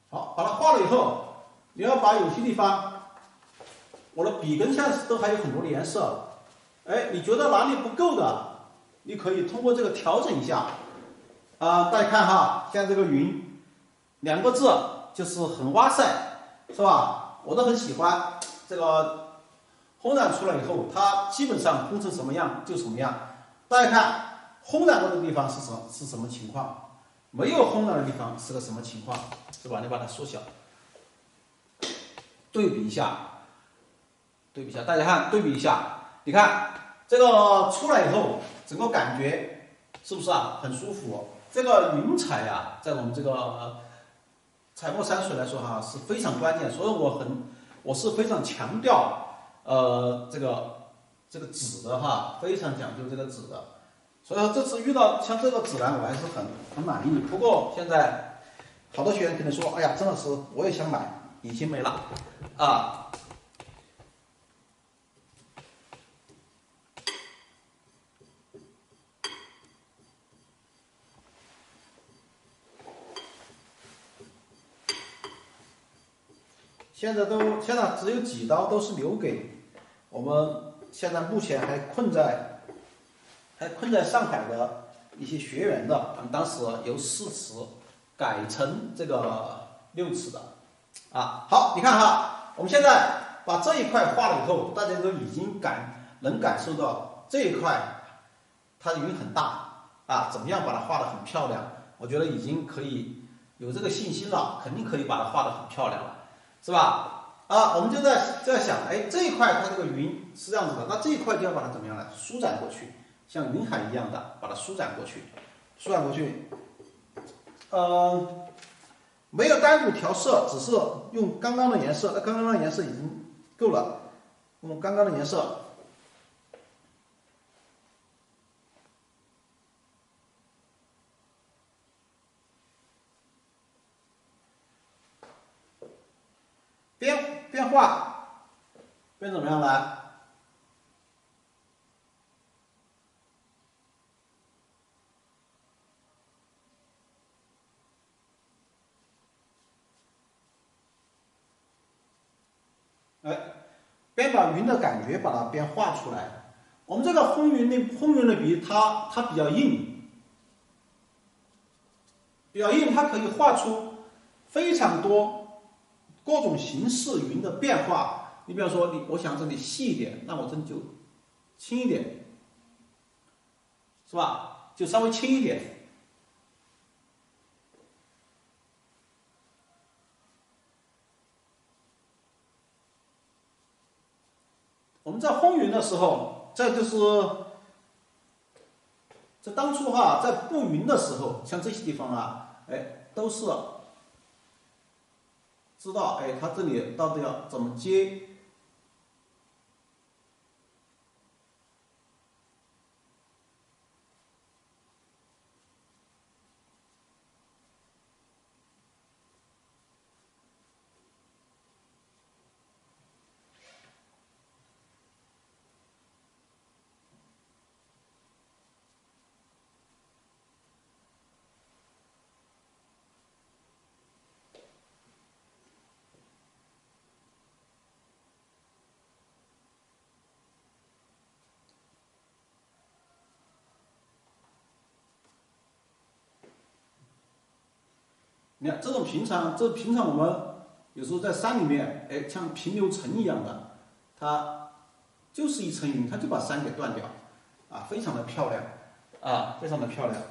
好，把它画了以后，你要把有些地方，我的笔根下都还有很多的颜色，哎，你觉得哪里不够的，你可以通过这个调整一下。大家看哈，像这个云两个字就是很哇塞，是吧？我都很喜欢这个烘染出来以后，它基本上烘成什么样就什么样。大家看烘染过的地方是什么情况，没有烘染的地方是个什么情况，是吧？你把它缩小，对比一下，对比一下，大家看对比一下，你看这个出来以后，整个感觉是不是啊很舒服？这个云彩啊，在我们这个彩墨山水来说哈是非常关键，所以我是非常强调这个纸的哈，非常讲究这个纸的。所以说这次遇到像这个纸呢，我还是很满意。不过现在好多学员可能说，哎呀，郑老师我也想买，已经没了啊。现在只有几刀都是留给我们现在目前还困在上海的一些学员的，我们当时由4尺改成这个6尺的啊。好，你看哈，我们现在把这一块画了以后，大家都已经能感受到这一块它的云很大啊，怎么样把它画得很漂亮？我觉得已经可以有这个信心了，肯定可以把它画得很漂亮了。是吧？啊，我们就在想，哎，这一块它这个云是这样子的，那这一块就要把它怎么样呢？舒展过去，像云海一样的把它舒展过去，舒展过去。没有单独调色，只是用刚刚的颜色，那刚刚的颜色已经够了，用刚刚的颜色。边画边怎么样来？哎，边把云的感觉把它边画出来。我们这个烘云的笔，它比较硬，它可以画出非常多各种形式云的变化。你比方说，我想这里细一点，那我这里就轻一点，是吧？就稍微轻一点。我们在烘云的时候，这当初哈，在布云的时候，像这些地方啊，哎，都是知道，哎，它这里到底要怎么接。你看，平常我们有时候在山里面，哎，像平流层一样的，它就是一层云，它就把山给断掉，啊，非常的漂亮，啊，非常的漂亮。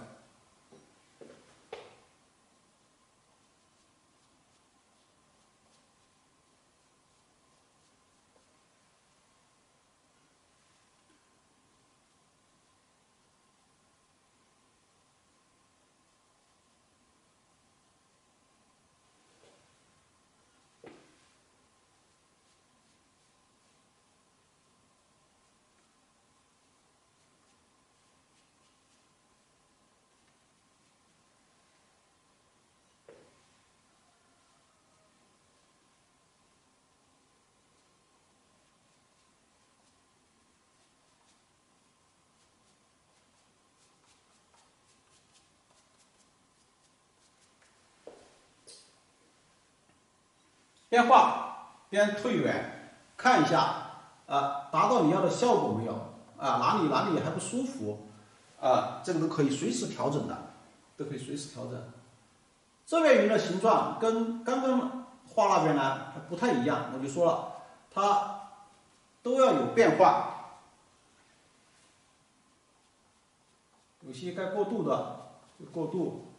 边画边退远看一下，达到你要的效果没有？哪里还不舒服？这个都可以随时调整的，都可以随时调整。这边云的形状跟刚刚画那边呢还不太一样，我就说了，它都要有变化，有些该过渡的就过渡，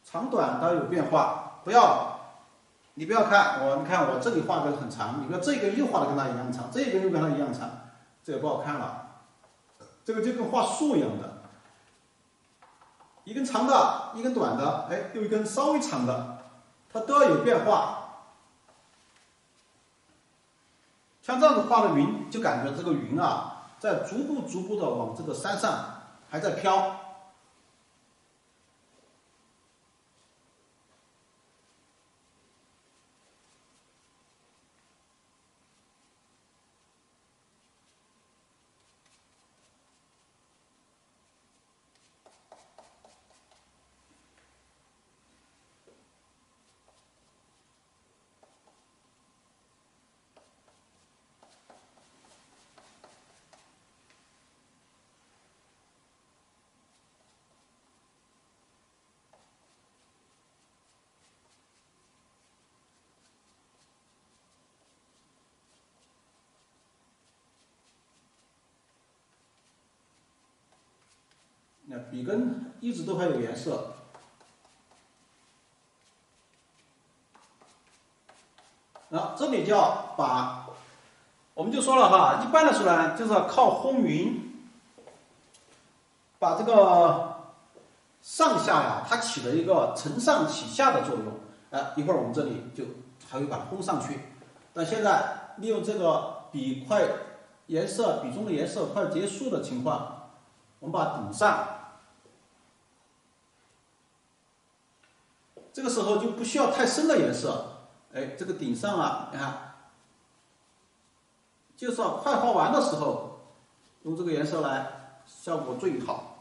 长短都有变化，你不要看我，你看我这里画的很长，你不要这根又画的跟它一样长，这根又跟它一样长，这也不好看了。这个就跟画树一样的，一根长的，一根短的，又一根稍微长的，它都要有变化。像这样子画的云，就感觉这个云在逐步的往这个山上还在飘。那笔根一直都还有颜色，这里就要我们就说了哈，一般来说呢，就是要靠烘匀，把这个上下它起了一个承上启下的作用。一会儿我们这里就还会把它烘上去。但现在利用这个笔中的颜色快结束的情况，我们把它顶上。这个时候就不需要太深的颜色，这个顶上你看，就是要快画完的时候，用这个颜色来，效果最好。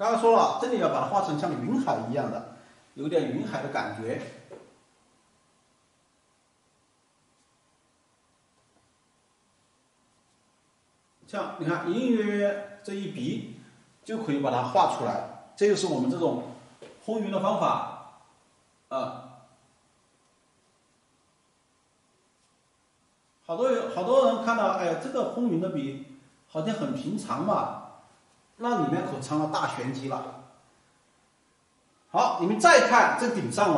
刚刚说了，这里要把它画成像云海一样的，有点云海的感觉。像你看，隐隐约约这一笔就可以把它画出来，这就是我们这种烘匀的方法好多人看到，这个烘匀的笔好像很平常嘛。那里面可藏了大玄机了。好，你们再看这顶上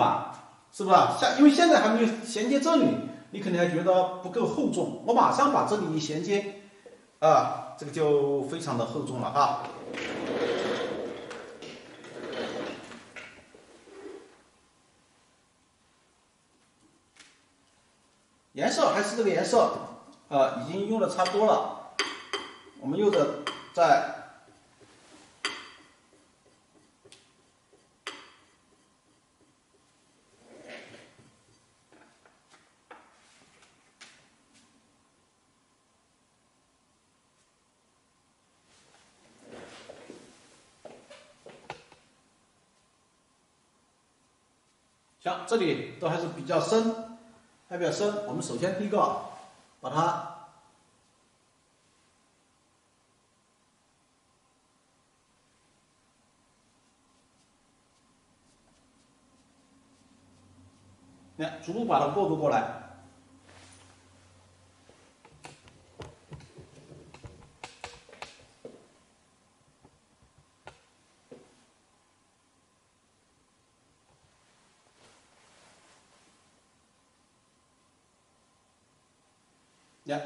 是不是因为现在还没有衔接这里，你肯定还觉得不够厚重。我马上把这里一衔接，这个就非常的厚重了颜色还是这个颜色，已经用的差不多了。我们用的在像这里都还是比较深，还比较深。我们首先第一个把它逐步把它过渡过来。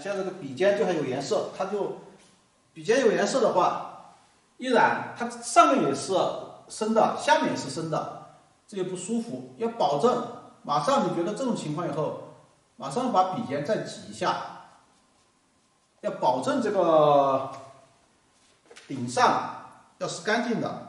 现在这个笔尖就还有颜色，笔尖有颜色的话，一染它上面也是深的，下面也是深的，这就不舒服。要保证马上你觉得这种情况以后，马上把笔尖再挤一下，要保证这个顶上要是干净的。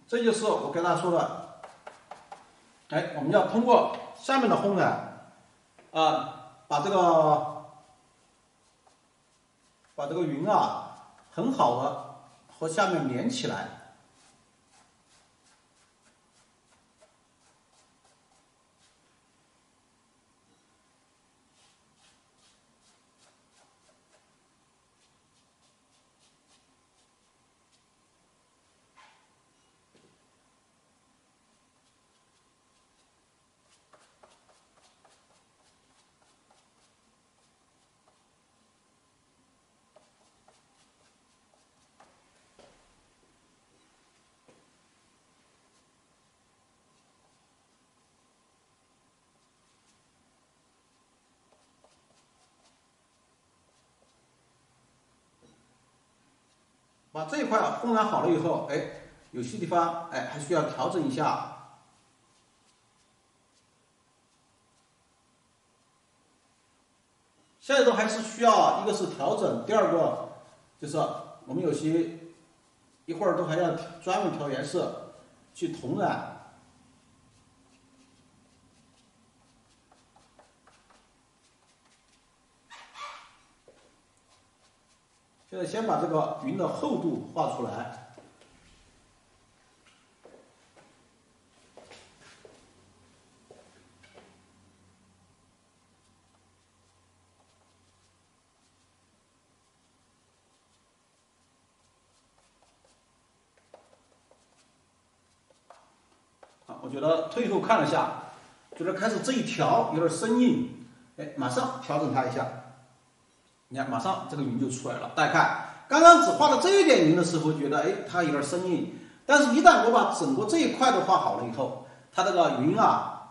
这就是我跟大家说的，我们要通过下面的烘染，把这个云很好的和下面连起来。把这一块烘染好了以后，有些地方还需要调整一下。现在都还是需要，一个是调整，第二个就是我们有些一会儿都还要专门调颜色去同染。现在先把这个云的厚度画出来。我觉得退后看了下，觉得开始这一条有点生硬，马上调整它一下。你看，马上这个云就出来了。大家看，刚刚只画了这一点云的时候，觉得它有点生硬，但是一旦我把整个这一块都画好了以后，它这个云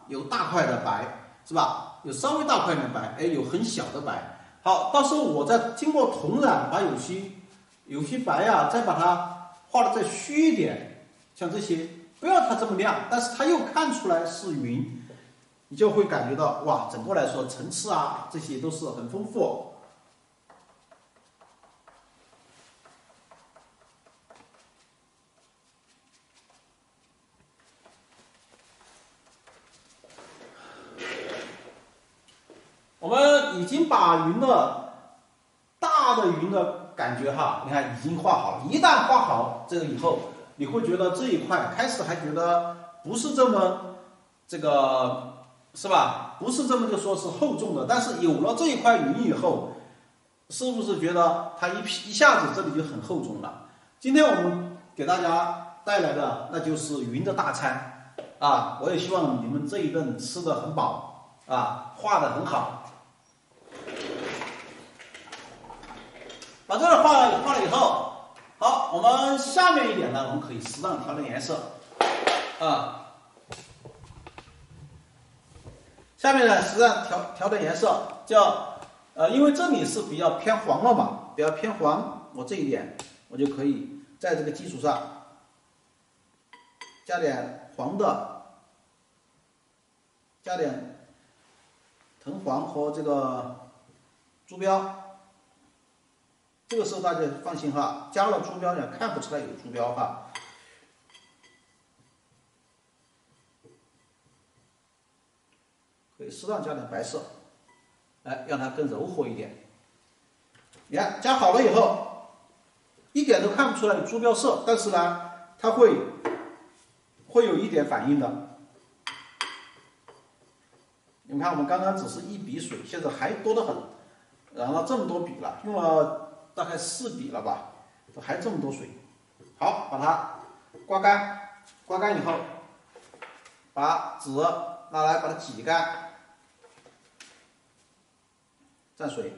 有大块的白，是吧？有稍微大块的白，有很小的白。好，到时候我再经过同染，把有些白再把它画的再虚一点，像这些，不要它这么亮，但是它又看出来是云，你就会感觉到哇，整个来说层次这些都是很丰富。我们已经把云的大的云的感觉你看已经画好了。一旦画好这个以后，你会觉得这一块开始还觉得不是这么是吧？不是这么就说是厚重的，但是有了这一块云以后，是不是觉得它一下子这里就很厚重了？今天我们给大家带来的那就是云的大餐啊！我也希望你们这一顿吃的很饱啊，画的很好。把这个画了以后，好，我们下面一点呢，我们可以适当调点颜色啊。下面呢，实际上调的颜色叫因为这里是比较偏黄了嘛，比较偏黄，我这一点我就可以在这个基础上加点黄的，加点藤黄和这个朱标。这个时候大家放心哈，加了朱标也看不出来有朱标哈。可以适当加点白色，来让它更柔和一点。你看加好了以后，一点都看不出来有朱标色，但是呢，它会有一点反应的。你们看，我们刚刚只是1笔水，现在还多得很，然后这么多笔了，用了大概4笔了吧，都还这么多水。好，把它刮干，刮干以后，把纸拿来把它挤干。蘸水，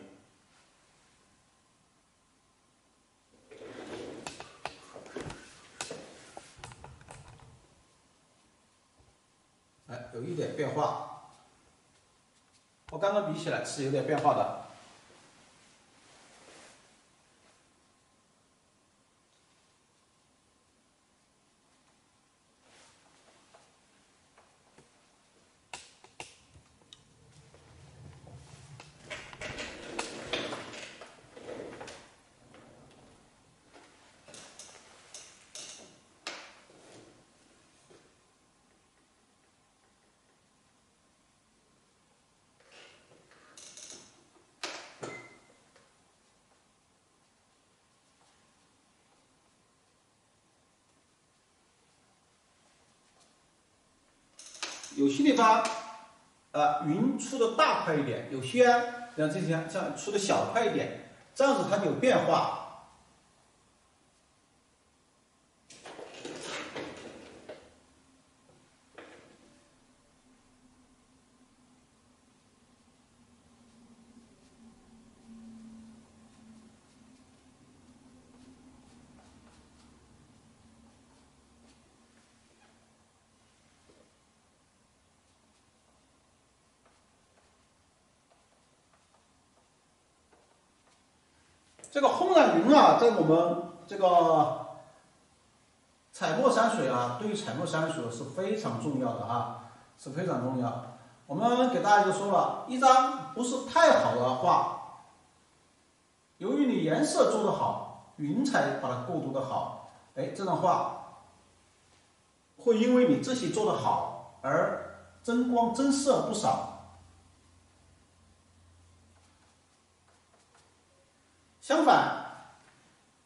哎，有一点变化。和刚刚比起来是有点变化的。有些地方，云出的大块一点，有些像这些像出的小块一点，这样子它有变化。这个烘染云啊，在我们这个彩墨山水啊，对于彩墨山水是非常重要的啊，是非常重要。我们给大家就说了，一张不是太好的画，由于你颜色做得好，云彩把它构筑得好，哎，这张画会因为你这些做得好而增光增色不少。相反，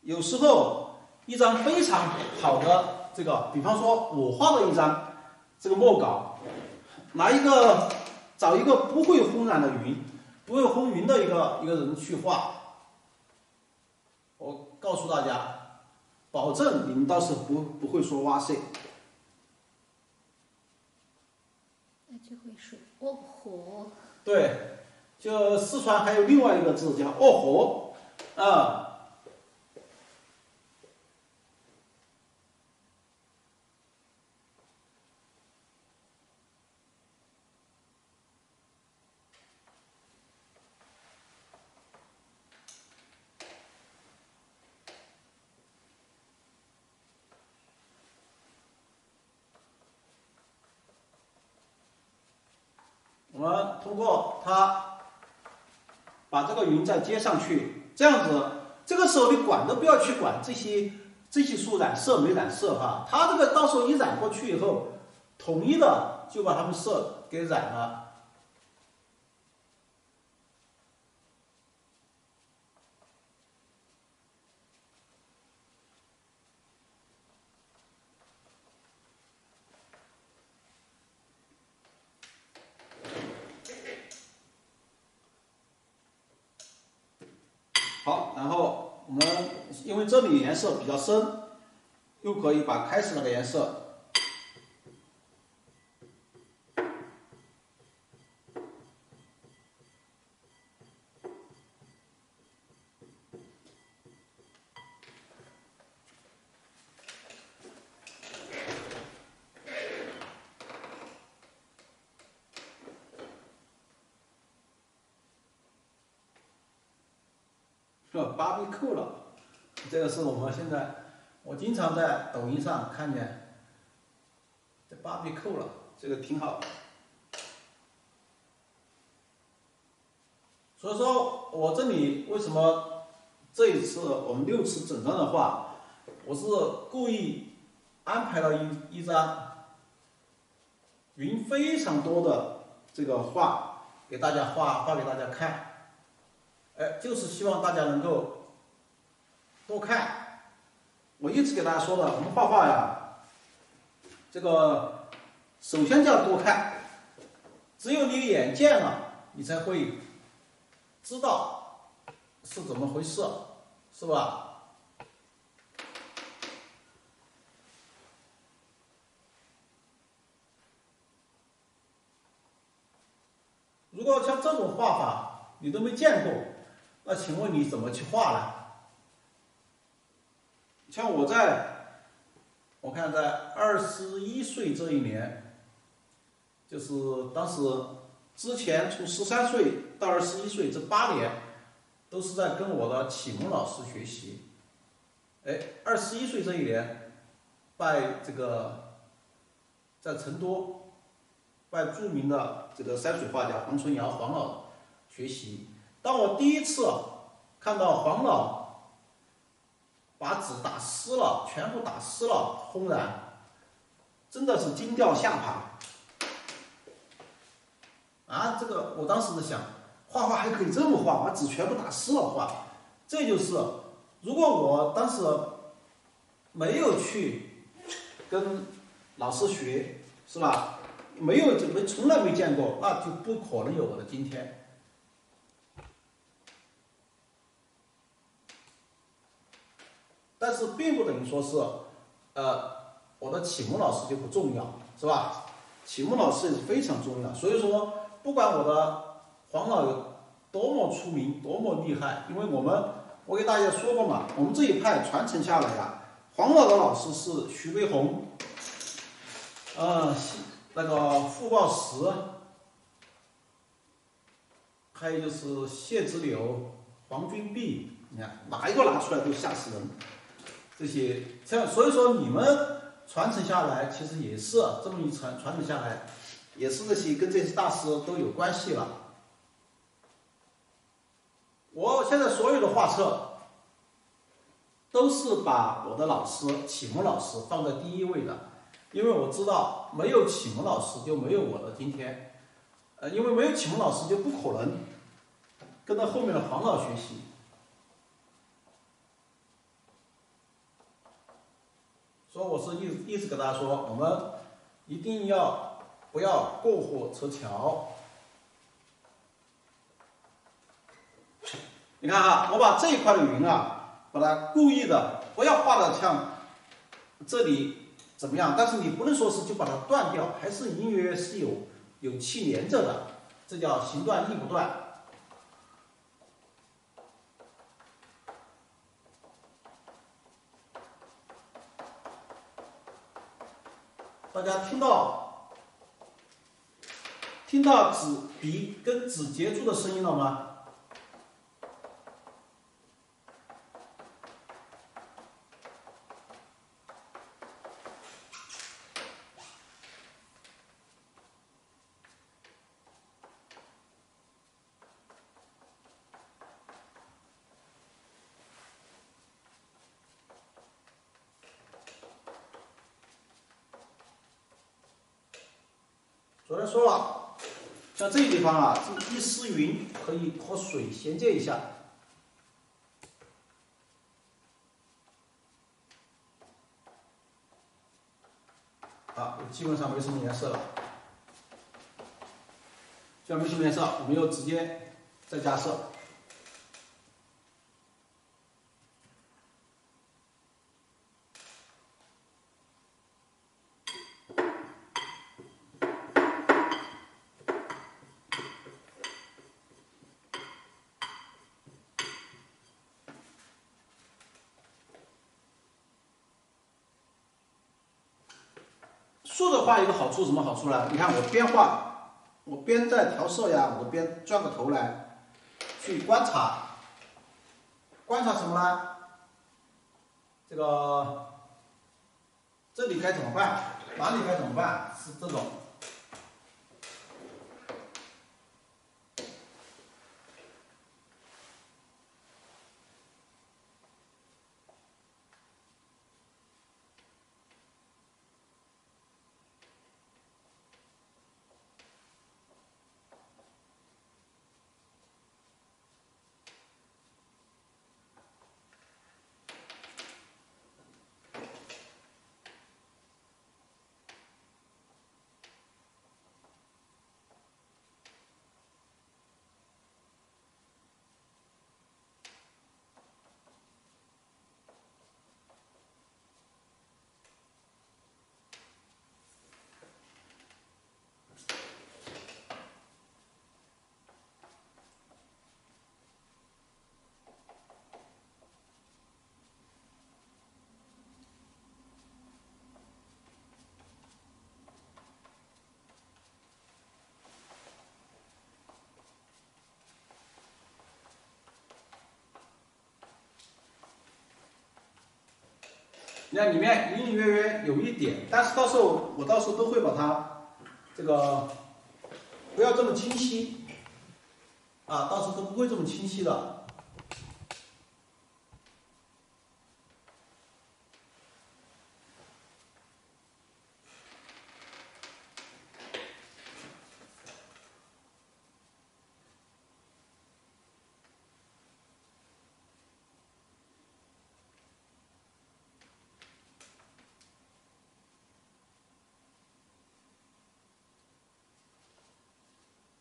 有时候一张非常好的这个，比方说我画的一张这个墨稿，找一个不会烘染的云，不会烘云的一个人去画，我告诉大家，保证你们倒是不会说哇塞。那就会说哦吼。对，就四川还有另外一个字叫哦吼，啊。我们通过它把这个云再接上去，这样子，这个时候你管都不要去管这些树染色没染色哈，它这个到时候一染过去以后，统一的就把它们色给染了。因为这里颜色比较深，又可以把开始那个颜色芭比扣了，这个是我们现在我经常在抖音上看见，这芭比扣了，这个挺好的。所以说我这里为什么这一次我们6次整张的画，我是故意安排了一张云非常多的这个画给大家画给大家看。就是希望大家能够多看。我一直给大家说的，我们画画呀，这个首先就要多看，只有你眼见了，你才会知道是怎么回事，是吧？如果像这种画法你都没见过，那请问你怎么去画呢？像我看在21岁这一年，就是当时之前从13岁到21岁这8年，都是在跟我的启蒙老师学习。21岁这一年，拜这个在成都拜著名的这个山水画家黄春瑶黄老学习。当我第一次看到黄老把纸打湿了，全部打湿了，轰然，真的是惊掉下巴。这个我当时在想，画画还可以这么画，把纸全部打湿了画。这就是，如果我当时没有去跟老师学，是吧？从来没见过，那就不可能有我的今天。但是并不等于说是，我的启蒙老师就不重要，是吧？启蒙老师也是非常重要。所以说，不管我的黄老有多么出名，多么厉害，因为我给大家说过嘛，我们这一派传承下来呀，黄老的老师是徐悲鸿，那个傅抱石，还有就是谢之柳、黄君璧，你看哪一个拿出来都吓死人。所以说你们传承下来，其实也是这么一传承下来，也是跟这些大师都有关系了。我现在所有的画册都是把我的老师启蒙老师放在第一位的，因为我知道没有启蒙老师就没有我的今天，因为没有启蒙老师就不可能跟着后面的黄老学习。所以我是一直跟大家说，我们一定不要过火车桥。你看我把这一块的云把它故意的不要画的像这里怎么样，但是你不能说是就把它断掉，还是隐约是有气连着的，这叫形断意不断。大家听到纸笔跟纸接触的声音了吗？昨天说了，像这个地方这一丝云可以和水衔接一下。基本上没什么颜色了。既然没什么颜色，我们又直接再加色。竖着画有个好处，什么好处呢？你看我边画，我边在调色呀，我边转过头来去观察，观察什么呢？这个这里该怎么办？哪里该怎么办？是这种。你看里面隐隐约约有一点，但是到时候我都会把它这个不要这么清晰啊，到时候都不会这么清晰的。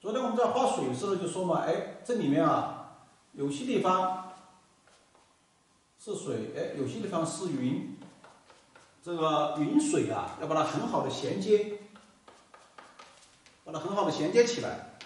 昨天我们在画水的时候就说嘛，哎，这里面啊，有些地方是水，哎，有些地方是云。这个云水啊，要把它很好的衔接，把它很好的衔接起来。